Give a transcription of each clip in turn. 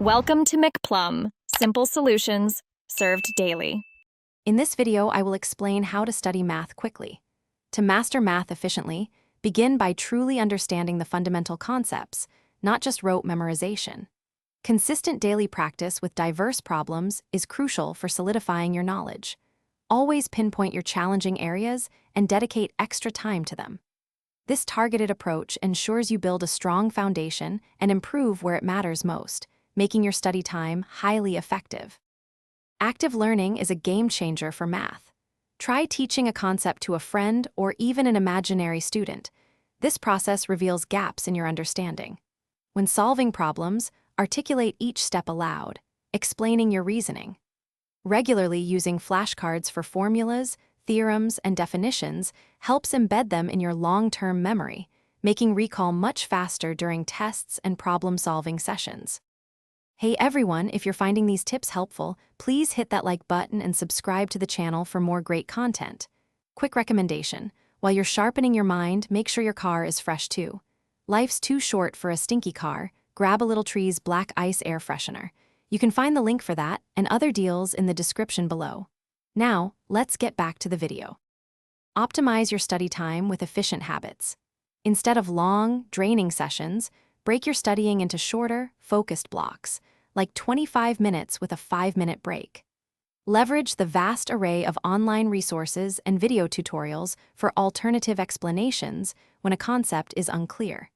Welcome to McPlum, simple solutions served daily. In this video, I will explain how to study math quickly. To master math efficiently, begin by truly understanding the fundamental concepts, not just rote memorization. Consistent daily practice with diverse problems is crucial for solidifying your knowledge. Always pinpoint your challenging areas and dedicate extra time to them. This targeted approach ensures you build a strong foundation and improve where it matters most, making your study time highly effective. Active learning is a game changer for math. Try teaching a concept to a friend or even an imaginary student. This process reveals gaps in your understanding. When solving problems, articulate each step aloud, explaining your reasoning. Regularly using flashcards for formulas, theorems, and definitions helps embed them in your long-term memory, making recall much faster during tests and problem-solving sessions. Hey everyone, if you're finding these tips helpful, please hit that like button and subscribe to the channel for more great content. Quick recommendation: while you're sharpening your mind, make sure your car is fresh too. Life's too short for a stinky car. Grab a Little Tree's Black Ice Air Freshener. You can find the link for that and other deals in the description below. Now, let's get back to the video. Optimize your study time with efficient habits. Instead of long, draining sessions, break your studying into shorter, focused blocks, like 25 minutes with a 5-minute break. Leverage the vast array of online resources and video tutorials for alternative explanations when a concept is unclear.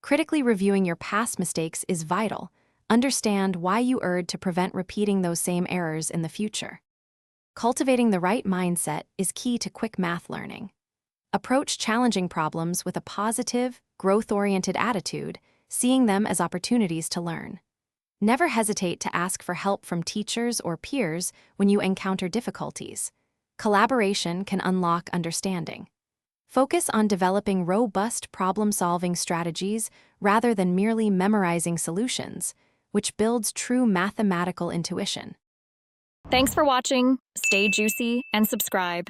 Critically reviewing your past mistakes is vital. Understand why you erred to prevent repeating those same errors in the future. Cultivating the right mindset is key to quick math learning. Approach challenging problems with a positive, growth-oriented attitude, seeing them as opportunities to learn. Never hesitate to ask for help from teachers or peers when you encounter difficulties. Collaboration can unlock understanding. Focus on developing robust problem-solving strategies rather than merely memorizing solutions, which builds true mathematical intuition. Thanks for watching, stay juicy, and subscribe.